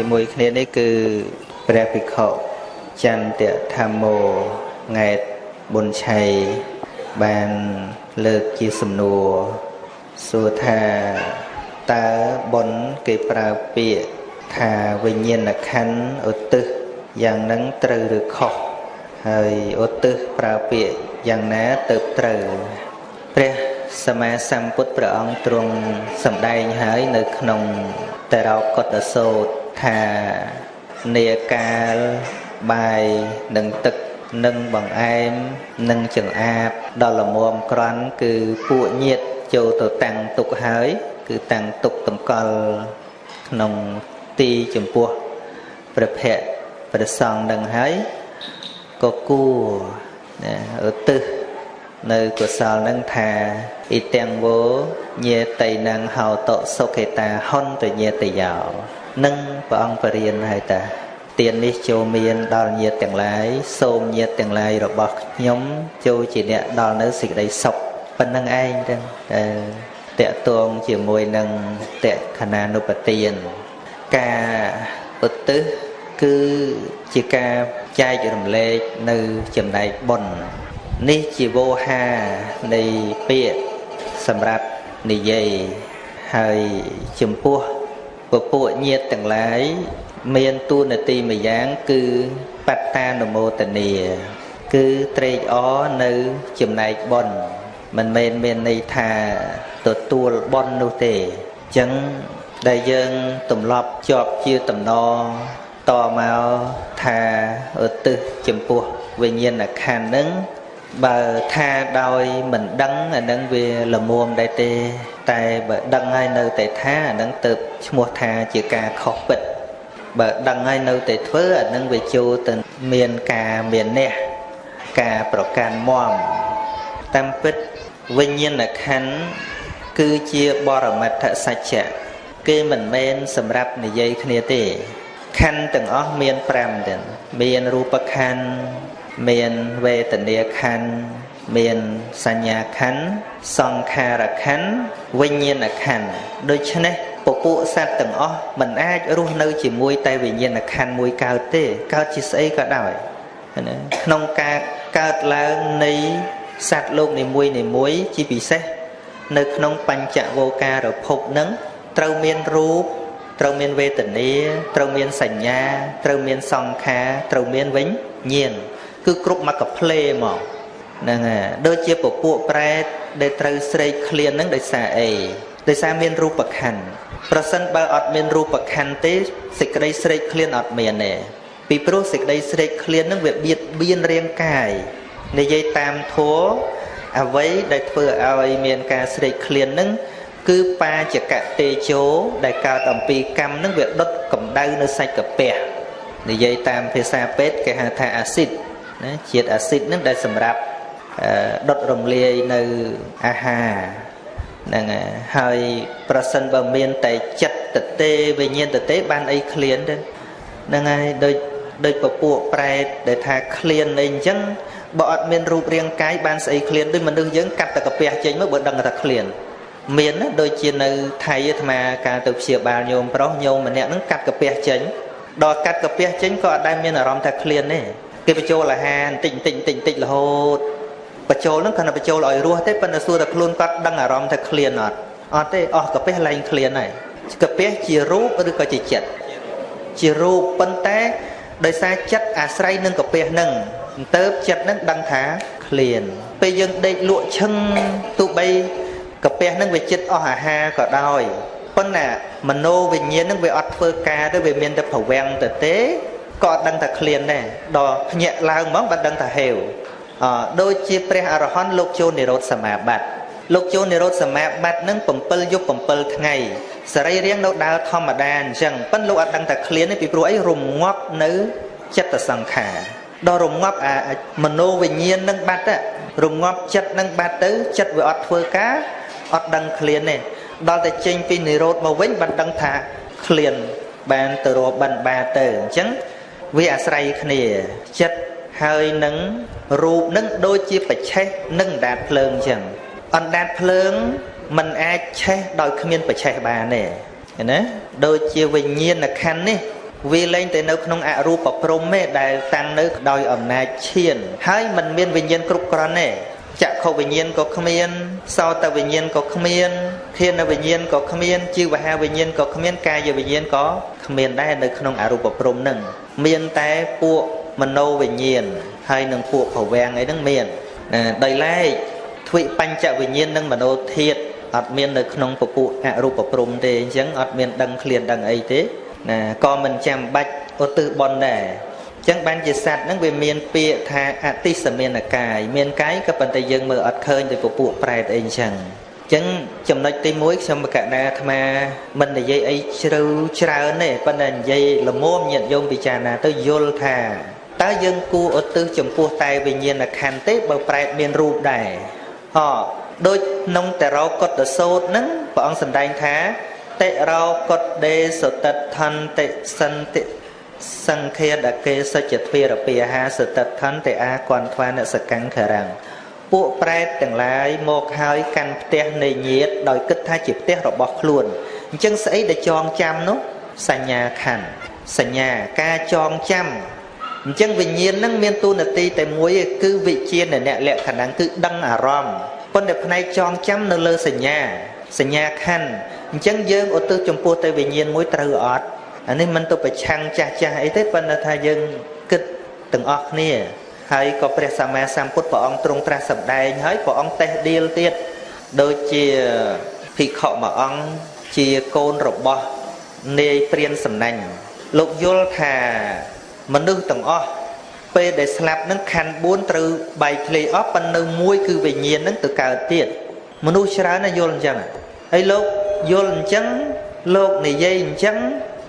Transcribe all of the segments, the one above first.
ជាមួយគ្នានេះគឺព្រះភិក្ខុចន្ទធម្មោងែតប៊ុនឆៃបានលើកជាសំណួរសួរថាតើបុណ្យគេប្រើពាក្យថាវិញ្ញាណក្ខន្ធឧទ្ទិសយ៉ាងហ្នឹងត្រូវឬខុសហើយឧទ្ទិសប្រើពាក្យយ៉ាងណាទៅត្រូវព្រះសម្មាសម្ពុទ្ធព្រះអង្គទ្រង់សម្ដែងហើយនៅក្នុងតរោកតសូត្រថានេកាលបាយនិងទឹកនិងបង្អែមនិងចង្អាបដល់ល្មមក្រាន់គឺពួកញាតិចូលទៅតាំងទុកហើយគឺតាំងទុកតម្កល់ក្នុងទីចំពោះព្រះភ័ក្ត្រព្រះសង្ឃនឹងហើយក៏គួរឧទ្ទិសនៅកុសលនឹងថាអ៊ីទាំងវោញាតិណងហោតសុខេតាហន្តញាតិយោនឹងព្រះអង្គបរៀនហើយតាទាននេះចូលមានដល់ញាតិទាំងឡាយសូមញាតិទាំងឡាយរបស់ខ្ញុំចូលជាអ្នកដល់នៅសេចក្តីសុខប៉ុណ្្នឹងឯងទាំងតកតងជាមួយនឹងតក្ខណានុបទានការឧទ្ទិសគឺជាការចែករំលែកនៅចំណែកបុណ្យនេះជាវោហានៃពាក្យសម្រាប់និយាយហើយចំពោះពពួកញាតិទាំងឡាយមានតួនាទីមួយយ៉ាងគឺបត្តានុមោទនាគឺត្រេកអរនៅចំណែកបុណ្យមិនមែនមានន័យថាទទួលបុណ្យនោះទេអញ្ចឹងដែលយើងទម្លាប់ជាប់ជាតំណតមកថាឧទ្ទិសចំពោះវិញ្ញាណក្ខន្ធនឹងបើថាដោយមិនដឹងអានឹងវាល្មមដែរទេតែបើដឹងហើយនៅតែថាអានឹងទៅឈ្មោះថាជាការខុសពិតបើដឹងហើយនៅតែធ្វើអានឹងវាចូលទៅមានការមានអ្នកការប្រកាន់មមតាមពិតវិញ្ញាណក្ខន្ធគឺជាបរមត្ថសច្ចៈគេមិនមែនសម្រាប់និយាយគ្នាទេខណ្ឌទាំងអស់មាន5ទាំងមានរូបខណ្ឌមានវេទនាខណ្ឌមានសញ្ញាខណ្ឌសង្ខារខណ្ឌវិញ្ញាណខណ្ឌដូច្នេះពពួកសត្វទាំងអស់មិនអាចរស់នៅជាមួយតែវិញ្ញាណខណ្ឌមួយកើតទេកើតជាស្អីក៏ដោយក្នុងការកើតឡើងនៃសត្វលោកនីមួយជាពិសេសនៅក្នុងបញ្ចវោការភពនឹងត្រូវមានរូបត្រូវមានវេទនាត្រូវមានសញ្ញាត្រូវមានសង្ខារត្រូវមានវិញ្ញាណគឺគ្រប់មកកផ្លេមកហ្នឹងហើយដូចជាពពួកប្រែតដែលត្រូវស្រេកឃ្លានហ្នឹងដោយសារអីដោយសារមានរូបខណ្ឌប្រសិនបើអត់មានរូបខណ្ឌទេសេចក្តីស្រេកឃ្លានអត់មានទេពីព្រោះសេចក្តីស្រេកឃ្លានហ្នឹងវាបៀតបៀនរាងកាយនិយាយតាមធម៌អ្វីដែលធ្វើឲ្យមានការស្រេកឃ្លានហ្នឹងគឺបាចកតេជោដែលកើតអំពីកម្មហ្នឹងវាដុតកម្ដៅនៅសាច់កាពះនិយាយតាមភាសាពេទ្យគេហៅថាអាស៊ីតណាជាតិអាស៊ីតហ្នឹងដែលសម្រាប់ដុតរំលាយនៅអាហារហ្នឹងហើយប្រសិនបើមានតែចិត្តតទេវិញ្ញាណតទេបានអីឃ្លានទេហ្នឹងហើយដូចពពួកប្រែតដែលថាឃ្លានអីអញ្ចឹងបើអត់មានរូបរាងកាយបានស្អីឃ្លានដូចមនុស្សយើងកាត់តែកាពះចេញមកបើដឹងថាឃ្លានមានណាដូចជានៅថៃអាត្មាការទៅព្យាបាលញោមប្រុសញោមម្នាក់ហ្នឹងកាត់កាពះចេញដល់កាត់កាពះចេញក៏អត់ដែលមានអារម្មណ៍ថាឃ្លានទេគេបញ្ចូលអាហារបន្តិចរហូតបញ្ចូលហ្នឹងគាត់ទៅបញ្ចូលឲ្យរស់ទេប៉ុន្តែសួរតែខ្លួនគាត់ដឹងអារម្មណ៍ថាឃ្លានអត់ទេអស់កាពះឡើងឃ្លានហើយកាពះជារូបឬក៏ជាចិត្តជារូបប៉ុន្តែដោយសារចិត្តអាស្រ័យនឹងកាពះហ្នឹងទៅចិត្តហ្នឹងដឹងថាឃ្លានពេលយើងដេកលក់ឈឹងទូបីកាពះហ្នឹងវាចិត្តអស់អាហារក៏ដោយប៉ុន្តែមโนវិញ្ញាណហ្នឹងវាអត់ធ្វើការទេវាមានតែប្រវាំងទៅទេក៏អត់ដឹងថាឃ្លានដែរដល់ភ្ញាក់ឡើងហ្មងបានដឹងថាហេវដូចជាព្រះអរហន្តលោកចូលនិរោធសមាបត្តិលោកចូលនិរោធសមាបត្តិហ្នឹង7យប់7ថ្ងៃសរីរាង្គនៅដើរធម្មតាអញ្ចឹងប៉ុន្តែលោកអត់ដឹងថាឃ្លានទេពីព្រោះអីរងាប់នៅចិត្តសង្ខារដល់រងាប់មโนវិញ្ញាណនឹងបាត់រងាប់ចិត្តនឹងបាត់ទៅចិត្តវាអត់ធ្វើការអត់ដឹងឃ្លានទេដល់តែចេញពីនិរោធមកវិញបានដឹងថាឃ្លានបានទៅរកបណ្ឌបាទៅអញ្ចឹងវាអាស្រ័យគ្នាចិត្តហើយនឹងរូបនឹងដូចជាបច្ឆេះនឹងអណ្ដាតភ្លើងអញ្ចឹងអណ្ដាតភ្លើងមិនអាចឆេះដោយគ្មានបច្ឆេះបានទេណាដូចជាវិញ្ញាណក្ខន្ធនេះ vì lên tới nơi không ạ rùa bọc rôm ấy đại tăng nơi đòi ẩm nà chiên hai mình miên vinh nhân cục con này chạ khẩu vinh nhân có khâm yên sau ta vinh nhân có khâm yên thiên là vinh nhân có khâm yên chiêu và hai vinh nhân có khâm yên ca giờ vinh nhân có khâm yên đây nơi không ạ rùa bọc rôm nâng miên tay buộc mình nô vinh nhân hay nâng buộc khẩu vàng ấy nâng miên đây lại thụy bánh chạ vinh nhân nâng mình nô thiệt ọt miên nơi không phục vụ ạ rùa bọc rôm thế chẳng ọt miên đăng khliền đăng ấy thế còn mình chăm bạch ô tư bon nè chẳng ban chỉ sạch nó về miền pia tha atis miền là cài miền cái các bạn tây dương mờ ắt khơi để phục vụ prai để chẳng chẳng chấm nói tây muối xong mà cả na tham mình là dây ấy trâu này bên là dây là mồm nhận dùng bị trà na tới vô thà tới dương cu ở tư chấm cua tay vì nhiên là khăn tết bờ prai miền ru đài họ đôi nông tè rau cột ở sốt nắng bọn sần đanh thá tệ rau cột đê sốt tật thân tệ sân tệ sang khe đã kê sa chật phê ở bìa ha sốt tật thân tệ a quan thoa nợ sạc cắn khả rằng bộ prai từng lái một hai căn tè này nhiệt đòi kích tha chịp tè rồi bọc luôn chân sấy để chọn chăm nó sành nhà khẩn sành nhà ca chọn chăm chân vì nhiên năng miên tu nợ ti tại muối cứ vị chiên này nè lẹ khả năng cứ đăng à rom con đẹp này chọn chăm nợ lơ sành nhà khăn chân dương ở tư trong pua tây vì nhiên muối trừ ọt anh nên mình tôi phải chăng cha ấy thế phân là thay dương kịch từng ọt nè hay cóព្រះសម្មាសម្ពុទ្ធព្រះអង្គទ្រង់ត្រាស់សម្ដែងហើយព្រះអង្គតេះដៀលទៀតដូចជាភិក្ខុមួយអង្គជាកូនរបស់នាយព្រានសំណាញ់លោកយល់ថាមនុស្សទាំងអស់ពេលដែលស្លាប់នឹងខណ្ឌ4ត្រូវបែកធ្លាយអស់ប៉ុន្តែមួយគឺវិញ្ញាណនឹងទៅកើតទៀតមនុស្សច្រើនណាស់យល់អញ្ចឹងហើយលោកយល់អញ្ចឹងលោកនិយាយអញ្ចឹង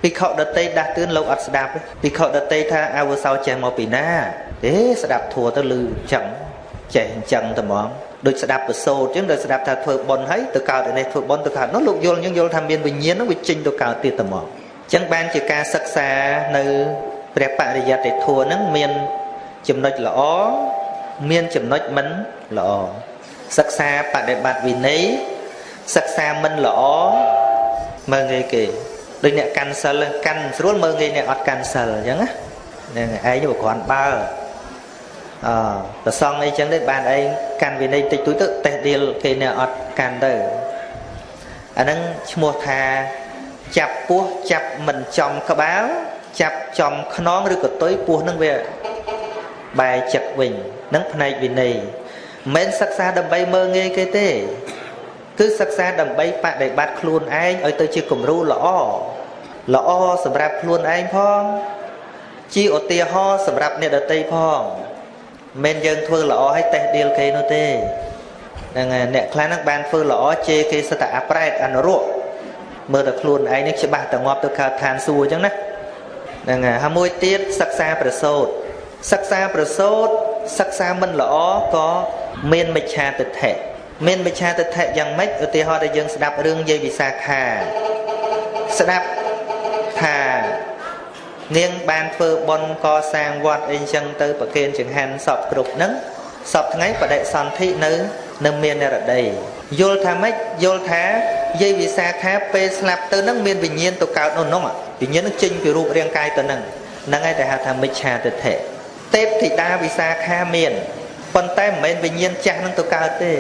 ភិក្ខុដតីដាស់តឿនលោកអត់ស្ដាប់ភិក្ខុដតីថាអវសោចេះមកពីណាទេស្ដាប់ធัวទៅលឺអញ្ចឹងចេះអញ្ចឹងតែហ្មងដូចស្ដាប់ប្រសូតអញ្ចឹងដោយស្ដាប់ថាធ្វើបុណ្យហើយទៅកើតឯនេះធ្វើបុណ្យទៅកើតនោះលោកយល់អញ្ចឹងយល់ថាមានវិញ្ញាណនោះវាចេញទៅកើតទៀតតែហ្មងអញ្ចឹងបានជាការសិក្សានៅព្រះបរិយត្តិធัวហ្នឹងមានចំណុចល្អមានចំណុចមិនល្អសិក្សាបដិបត្តិវិន័យសិក្សាមិនល្អមើលងាយគេដូចអ្នកកាន់សិលកាន់ស្រួលមើលងាយអ្នកអត់កាន់សិលអញ្ចឹងណានឹងឯងបើគ្រាន់បើប្រសងអីចឹងទេបានឯងកាន់វិន័យតិចតួចទៅតេះដៀលគេអ្នកអត់កាន់ទៅអាហ្នឹងឈ្មោះថាចាប់ពោះចាប់មិនចំក្បាលចាប់ចំខ្នងឬក៏តុយពោះហ្នឹងវាបែរចិត្តវិញហ្នឹងផ្នែកវិន័យមិនមែនសិក្សាដើម្បីមើលងាយគេទេគឺសិក្សាដើម្បីបដិបត្តិខ្លួនឯងឲ្យទៅជាគំរូល្អសម្រាប់ខ្លួនឯងផងជាឧទាហរណ៍សម្រាប់អ្នកដទៃផងមិនយើងធ្វើល្អឲ្យតេះដៀលគេនោះទេហ្នឹងហើយអ្នកខ្លះហ្នឹងបានធ្វើល្អជេរគេសិតតែអាប្រែតអនុរកមើលតែខ្លួនឯងនេះច្បាស់តែងាប់ទៅកើតឋានសួគ៌អញ្ចឹងណាហ្នឹងហើយមួយទៀតសិក្សាប្រសូតសិក្សាមិនល្អក៏មានមិច្ឆាទិដ្ឋិមានមិច្ឆាទិដ្ឋិយ៉ាងម៉េចឧទាហរណ៍ដែលយើងស្ដាប់រឿងយាយវិសាខាស្ដាប់ថានាងបានធ្វើបុណ្យកសាងវត្តអីចឹងទៅប្រគេនចង្ហាន់សពគ្រប់ហ្នឹងសពថ្ងៃបដិសន្ធិនៅមាននរដីយល់ថាម៉េចយល់ថាយាយវិសាខាពេលស្លាប់ទៅហ្នឹងមានវិញ្ញាណទៅកើតនោះវិញ្ញាណនឹងចេញពីរូបរាងកាយទៅហ្នឹងហើយតែហៅថាមិច្ឆាទិដ្ឋិទេពធីតាវិសាខាមានប៉ុន្តែមិនមែនវិញ្ញាណចាស់នឹងទៅកើតទេ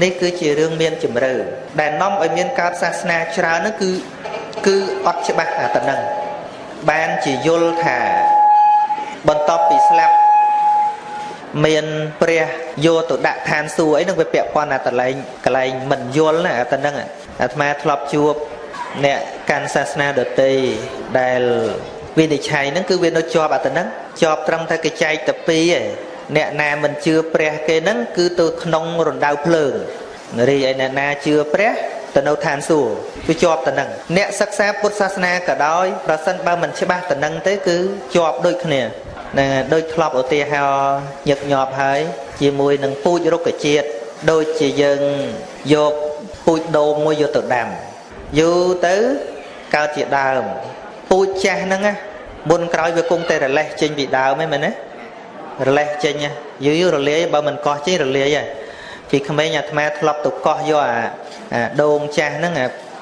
នេះគឺជារឿងមានជំរឿដែលនាំឲ្យមានកើតសាសនាច្រើនហ្នឹងគឺអត់ច្បាស់អាទៅហ្នឹងបានជាយល់ថាបន្ទាប់ពីស្លាប់មានព្រះយកទៅដាក់ឋានសួគ៌អីហ្នឹងវាពាក់ព័ន្ធអាកន្លែងមិនយល់ណាអាទៅហ្នឹងអាត្មាធ្លាប់ជួបអ្នកកាន់សាសនាដទៃដែលវិនិច្ឆ័យហ្នឹងគឺវានៅជាប់អាទៅហ្នឹងជាប់ត្រឹមតែកចែកតែពីរឯងអ្នកណាមិនជឿព្រះគេហ្នឹងគឺទៅក្នុងរណ្ដៅភ្លើងរីឯអ្នកណាជឿព្រះទៅនៅឋានសួគ៌វាជាប់ទៅនឹងអ្នកសិក្សាពុទ្ធសាសនាក៏ដោយប្រសិនបើមិនច្បាស់ទៅនឹងទេគឺជាប់ដូចគ្នាដូចធ្លាប់ឧទាហរណ៍ញឹកញាប់ហើយជាមួយនឹងពូជរុក្ខជាតិដូចជាយើងយកពូជដូងមួយយកទៅដាំយូរទៅកើតជាដើមពូជចាស់ហ្នឹងមុនក្រោយវាគង់តែរលេះចេញពីដើមហ្នឹងមែនទេរលេះចេញយូររលាយបើមិនកោះចេញរលាយហើយពីក្មេងអាត្មាធ្លាប់ទៅកោះយកអាដូងចាស់ហ្នឹង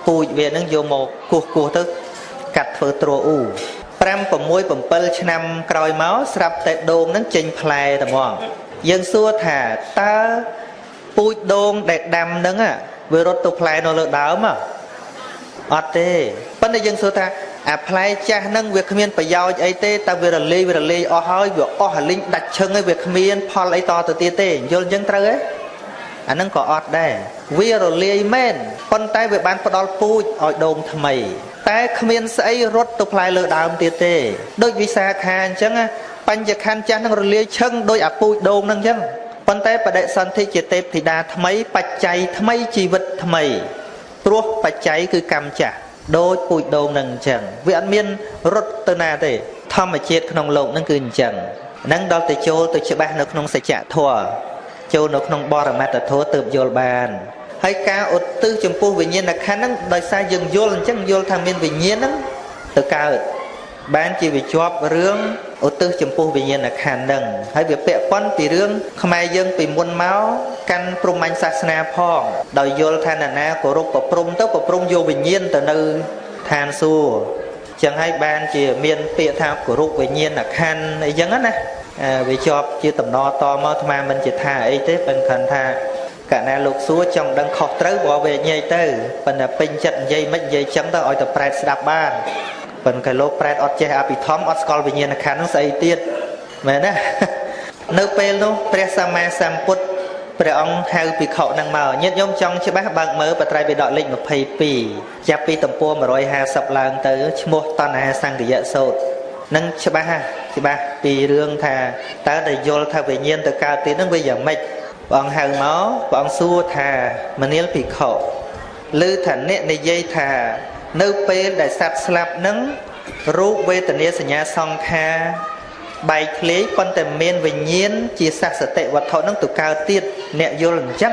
ពូជវាហ្នឹងយកមកគោះទៅកាត់ធ្វើទ្រអ៊ូ 5-6-7 ឆ្នាំក្រោយមកស្រាប់តែដូងហ្នឹងចេញផ្លែតែហ្មងយើងសួរថាតើពូជដូងដែលដាំហ្នឹងវារត់ទៅផ្លែនៅលើដើមអត់ទេប៉ុន្តែយើងសួរថាអាផ្លែចាស់ហ្នឹងវាគ្មានប្រយោជន៍អីទេតែវារលាយអស់ហើយវាអស់អាលីងដាច់ឈឹងហើយវាគ្មានផលអីតទៅទៀតទេយល់អញ្ចឹងត្រូវទេអាហ្នឹងក៏អត់ដែរវារលាយមែនប៉ុន្តែវាបានផ្ដល់ពូជឲ្យដូងថ្មីតែគ្មានស្អីរត់ទៅផ្លែលើដើមទៀតទេដូចវិសាខាអញ្ចឹងបញ្ញខណ្ឌចាស់ហ្នឹងរលាយឈឹងដោយអាពូជដូងហ្នឹងអញ្ចឹងប៉ុន្តែបដិសន្ធិជាទេពធីតាថ្មីបច្ច័យថ្មីជីវិតថ្មីព្រោះបច្ច័យគឺកម្មចាស់ដូចពូជដូងហ្នឹងអញ្ចឹងវាអត់មានរត់ទៅណាទេធម្មជាតិក្នុងโลกហ្នឹងគឺអញ្ចឹងហ្នឹងដល់ទៅចូលទៅច្បាស់នៅក្នុងសច្ចធម៌ចូលនៅក្នុងបរមត្តធម៌ទើបយល់បានហើយការឧទ្ទិសចំពោះវិញ្ញាណក្ខន្ធហ្នឹងដោយសារយើងយល់អញ្ចឹងយល់ថាមានវិញ្ញាណហ្នឹងទៅកើតបានជាវាជាប់រឿងឧទ្ទិសចំពោះវិញ្ញាណក្ខន្ធហ្នឹងហើយវាពាក់ព័ន្ធពីរឿងខ្មែរយើងពីមុនមកកាន់ព្រហ្មញ្ញសាសនាផងដោយយល់ថាណាគោរពប្រព្រំទៅប្រព្រំយកវិញ្ញាណទៅនៅឋានសួគ៌ចឹងហើយបានជាមានពាក្យថាគោរពវិញ្ញាណក្ខន្ធអីចឹងណាវាជាប់ជាតំណតមកអាត្មាមិនជាថាអីទេប៉ុន្តែថាកណាលោកសួរចង់ដឹងខុសត្រូវបើវាញែកទៅប៉ុន្តែពេញចិត្តនិយាយមិននិយាយចឹងទៅឲ្យតែប្រែតស្ដាប់បានប៉ុន្តែលោកប្រែតអត់ចេះអភិធម្មអត់ស្គាល់វិញ្ញាណក្ខន្ធនោះស្អីទៀតមែនទេនៅពេលនោះព្រះសម្មាសម្ពុទ្ធព្រះអង្គហៅភិក្ខុនឹងមកញាតិញោមចង់ច្បាស់បើកមើលបត្រៃបិដកលេខ22ចាប់ពីទំព័រ150ឡើងទៅឈ្មោះតណ្ហាសង្កយៈសូត្រនឹងច្បាស់ពីរឿងថាតើតែយល់ថាវិញ្ញាណទៅកើតទៀតនឹងវាយ៉ាងម៉េចព្រះអង្គហៅមកព្រះអង្គសួរថាមនាលភិក្ខុឬថាអ្នកនិយាយថានៅពេលដែលសត្វស្លាប់នឹងរូបវេទនាសញ្ញាសង្ខារបែកធ្លាយប៉ុន្តែមានវិញ្ញាណជាសសតិវត្ថុនឹងទៅកើតទៀតអ្នកយល់អញ្ចឹង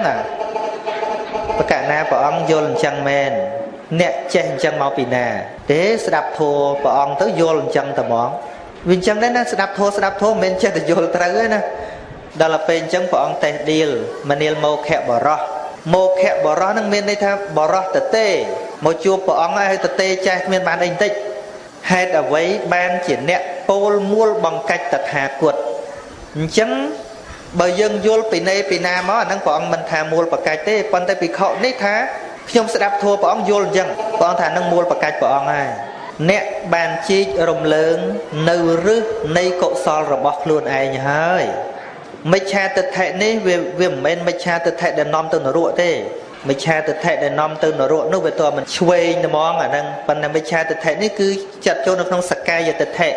បកណាព្រះអង្គយល់អញ្ចឹងមែនអ្នកចេះអញ្ចឹងមកពីណាទេស្ដាប់ធម៌ព្រះអង្គទៅយល់អញ្ចឹងតែហ្មងវាអញ្ចឹងដែរណាស្ដាប់ធម៌មិនមែនចេះតែយល់ត្រូវទេណាដល់ពេលអញ្ចឹងព្រះអង្គតេះដៀលមនាលមោខៈបរោះនឹងមានន័យថាបរោះតទេមកជួបព្រះអង្គហើយតទេចេះគ្មានបានអីបន្តិចហេតុអ្វីបានជាអ្នកពោលមួលបង្កាច់តថាគតអញ្ចឹងបើយើងយល់ពីណាមកអាហ្នឹងព្រះអង្គមិនថាមួលបង្កាច់ទេប៉ុន្តែភិក្ខុនេះថាខ្ញុំស្ដាប់ធម៌ព្រះអង្គយល់អញ្ចឹងព្រះអង្គថានឹងមួលបង្កាច់ព្រះអង្គហើយអ្នកបានជីករំលើងនៅរឹសនៃកុសលរបស់ខ្លួនឯងហើយមិច្ឆាទិដ្ឋិនេះវាមិនមែនមិច្ឆាទិដ្ឋិដែលនាំទៅនរកទេមិច្ឆាទិដ្ឋិដែលនាំទៅនរកនោះវាតើមិនឆ្វេងហ្មងអាហ្នឹងប៉ុន្តែមិច្ឆាទិដ្ឋិនេះគឺចាត់ចូលនៅក្នុងសក្កាយទិដ្ឋិ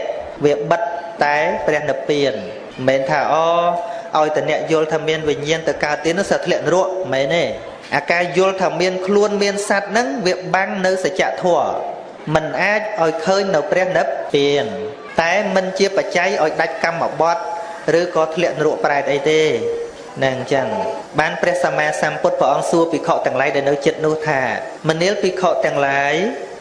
វាបិទតែព្រះនិព្វានមិនមែនថាឲ្យតែអ្នកយល់ថាមានវិញ្ញាណទៅកើតទៀតនោះសត្វធ្លាក់នរកមិនមែនទេអាការយល់ថាមានខ្លួនមានសត្វហ្នឹងវាបាំងនៅសច្ចធម៌មិនអាចឲ្យឃើញនៅព្រះនិព្វានតែមិនជាបច្ច័យឲ្យដាច់កម្មបត្តិឬក៏ធ្លាក់នរកប្រែតអីទេនឹងអញ្ចឹងបានព្រះសម្មាសម្ពុទ្ធព្រះអង្គសួរភិក្ខុទាំងឡាយដែលនៅចិត្តនោះថាមនាលភិក្ខុទាំងឡាយ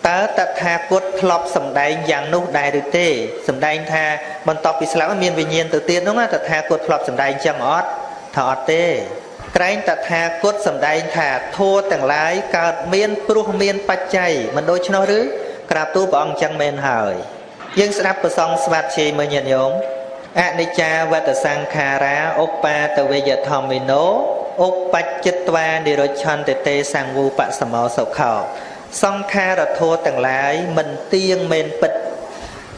តើតថាគតធ្លាប់សម្ដែងយ៉ាងនោះដែរឬទេសម្ដែងថាបន្ទាប់ពីស្លាប់មានវិញ្ញាណទៅទៀតនោះតថាគតធ្លាប់សម្ដែងចឹងអត់ថាអត់ទេក្រែងតថាគតសម្ដែងថាធម៌ទាំងឡាយកើតមានព្រោះមានបច្ច័យមិនដូច្នោះឬក្រាបទូលព្រះអង្គចឹងមែនហើយយើងស្ដាប់ប្រសងស្វាតជ័យមើលញាតិញោមអនិច្ចាវតសង្ខារាឧបាទវេយធម្មិណោឧបច្ចិត្វានិរច្ឆន្តិទេសង្វូបសមោសុខោសង្ខារធម៌ទាំងឡាយមិនទៀងមែនពិត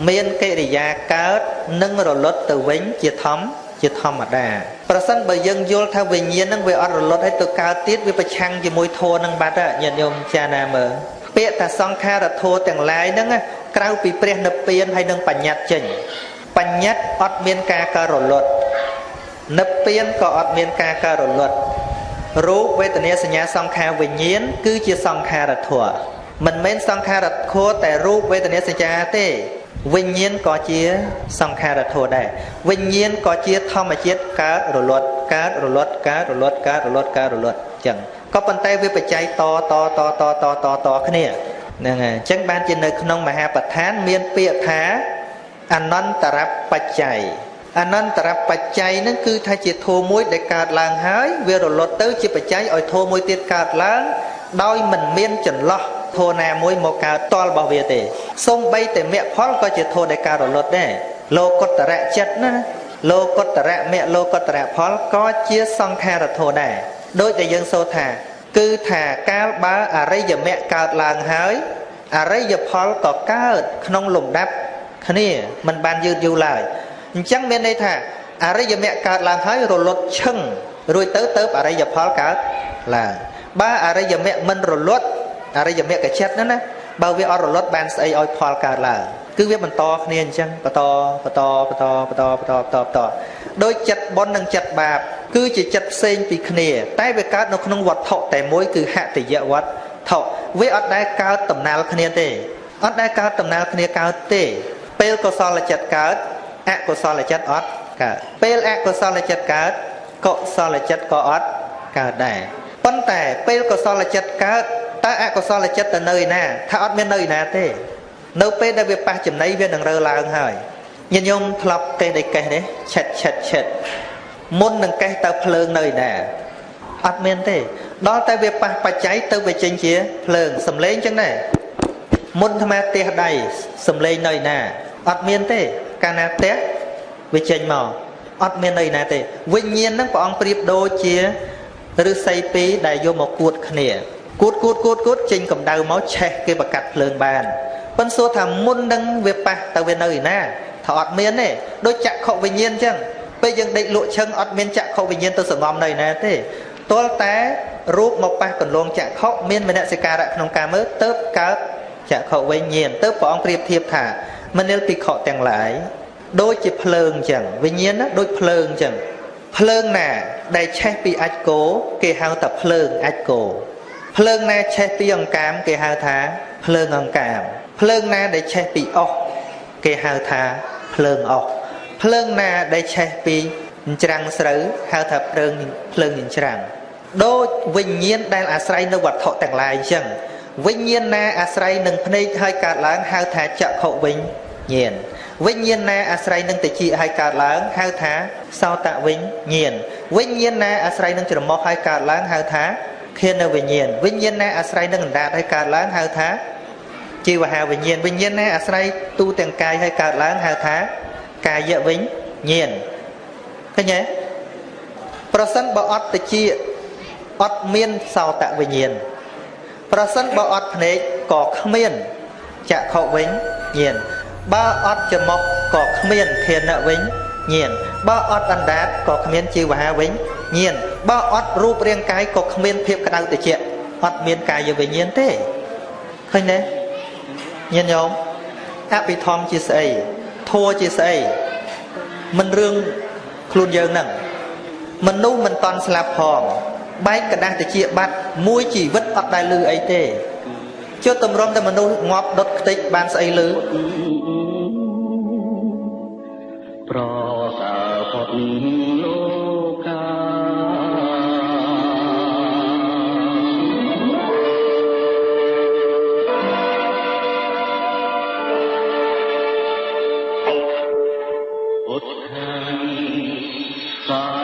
មានកិរិយាកើតនិងរលត់ទៅវិញជាធម្មតាប្រសិនបើយើងយល់ថាវិញ្ញាណនឹងវាអត់រលត់ឲ្យទៅកើតទៀតវាប្រឆាំងជាមួយធម៌នឹងបាត់ញាតិញោមចាណាមើលពាក្យថាសង្ខារធម៌ទាំងឡាយហ្នឹងក្រៅពីព្រះនិព្វានហើយនឹងបញ្ញត្តិចេញបញ្ញត្តិអត់មានការកើតរលត់និព្វានក៏អត់មានការកើតរលត់រូបវេទនាសញ្ញាសង្ខារវិញ្ញាណគឺជាសង្ខារធម៌មិនមែនសង្ខារធម៌តែរូបវេទនាសញ្ញាទេវិញ្ញាណក៏ជាសង្ខារធម៌ដែរវិញ្ញាណក៏ជាធម្មជាតិកើតរលត់ចឹងក៏ប៉ុន្តែវាបច្ច័យតគ្នាហ្នឹងហើយអញ្ចឹងបានជានៅក្នុងមហាបដ្ឋានមានពាក្យថាអនន្តរបច្ច័យអនន្តរបច្ច័យហ្នឹងគឺថាជាធម៌មួយដែលកើតឡើងហើយវារលត់ទៅជាបច្ច័យឲ្យធម៌មួយទៀតកើតឡើងដោយមិនមានចន្លោះ ធัวណាមួយមកកើតតលរបស់វាទេសូម្បីតែមគ្គផលក៏ជាធัวដែលកើតរលត់ដែរលោកុត្តរចិត្តណាលោកុត្តរមគ្គលោកុត្តរផលក៏ជាសង្ខារធัวដែរដូចដែលយើងសូត្រថាគឺថាកាលបើអរិយមគ្គកើតឡើងហើយអរិយផលក៏កើតក្នុងលំដាប់គ្នាមិនបានយឺតយូរឡើយអញ្ចឹងមានន័យថាអរិយមគ្គកើតឡើងហើយរលត់ឈឹងរួចទៅអរិយផលកើតឡើងបើអរិយមគ្គមិនរលត់អរិយមគ្គចិត្តណាបើវាអត់រលត់បានស្អីឲ្យផលកើតឡើងគឺវាបន្តគ្នាអញ្ចឹងបន្តដោយចិត្តបុណ្យនិងចិត្តបាបគឺជាចិត្តផ្សេងពីគ្នាតែវាកើតនៅក្នុងវត្ថុតែមួយគឺហតិយវត្ថុវាអត់ដែលកើតដំណាលគ្នាទេអត់ដែលកើតដំណាលគ្នាកើតទេពេលកុសលចិត្តកើតអកុសលចិត្តអត់កើតពេលអកុសលចិត្តកើតកុសលចិត្តក៏អត់កើតដែរប៉ុន្តែពេលកុសលចិត្តកើតតើអកុសលចិត្តទៅនៅឯណាថាអត់មាននៅឯណាទេនៅពេលដែលវាប៉ះចំណៃវានឹងរើឡើងហើយញាតិញោមធ្លាប់កេះនេះឆិតមុននឹងកេះទៅភ្លើងនៅឯណាអត់មានទេដល់តែវាប៉ះបច្ច័យទៅវាចេញជាភ្លើងសំឡេងចឹងដែរមុនអាត្មាទះដៃសំឡេងនៅឯណាអត់មានទេកាលណាទះវាចេញមកអត់មាននៅឯណាទេវិញ្ញាណហ្នឹងព្រះអង្គប្រៀបដូចជាឫស្សីពីរដែលយកមកគួតគ្នាគួតចេញកម្ដៅមកឆេះគេបកាត់ភ្លើងបានប៉ុន្តែសួរថាមុននឹងវាប៉ះទៅវានៅឯណាថាអត់មានទេដូចចក្ខុវិញ្ញាណអញ្ចឹងពេលយើងដេកលក់ឈឹងអត់មានចក្ខុវិញ្ញាណទៅសងំនៅឯណាទេទាល់តែរូបមកប៉ះកន្លងចក្ខុមានមនសិការៈក្នុងការមើលទៅកើតចក្ខុវិញ្ញាណទៅព្រះអង្គប្រៀបធៀបថាមនិលភិក្ខុទាំងឡាយដូចជាភ្លើងអញ្ចឹងវិញ្ញាណណាដូចភ្លើងអញ្ចឹងភ្លើងណាដែលឆេះពីអាចគោគេហៅថាភ្លើងអាចគោភ្លើងណាឆេះពីអង្កាមគេហៅថាភ្លើងអង្កាមភ្លើងណាដែលឆេះពីអុសគេហៅថាភ្លើងអុសភ្លើងណាដែលឆេះពីច្រាំងស្រូវហៅថាភ្លើងច្រាំងដូចវិញ្ញាណដែលអាស្រ័យនៅវត្ថុទាំងឡាយអញ្ចឹងវិញ្ញាណណាអាស្រ័យនឹងភ្នែកហើយកើតឡើងហៅថាចក្ខុវិញ្ញាណវិញ្ញាណណាអាស្រ័យនឹងតិចហើយកើតឡើងហៅថាសោតវិញ្ញាណវិញ្ញាណណាអាស្រ័យនឹងច្រមុះហើយកើតឡើងហៅថាឃានវិញ្ញាណវិញ្ញាណណាអាស្រ័យនឹងអណ្ដាតហើយកើតឡើងហៅថាជីវហាវិញ្ញាណវិញ្ញាណណាអាស្រ័យទូទាំងកាយហើយកើតឡើងហៅថាកាយវិញ្ញាណឃើញទេប្រសិនបើអត់តិចអត់មានសោតវិញ្ញាណប្រសិនបើអត់ភ្នែកក៏គ្មានចក្ខុវិញ្ញាណបើអត់ច្រមុះក៏គ្មានឃានវិញ្ញាណបើអត់អណ្ដាតក៏គ្មានជីវហាវិញ្ញាណបើអត់រូបរាងកាយក៏គ្មានភាពក្តៅត្រជាក់អត់មានកាយវិញ្ញាណទេឃើញទេញាតិញោមអភិធម្មជាស្អីធัวជាស្អីមិនរឿងខ្លួនយើងហ្នឹងមនុស្សមិនតន់ស្លាប់ផងបែកกระดาษត្រជាបាត់មួយជីវិតអត់ដែលលឺអីទេចុះតម្រុំតែមនុស្សងាប់ដុតខ្ទេចបានស្អីលឺប្រសើរផុតលោកាពុទ្ធាសា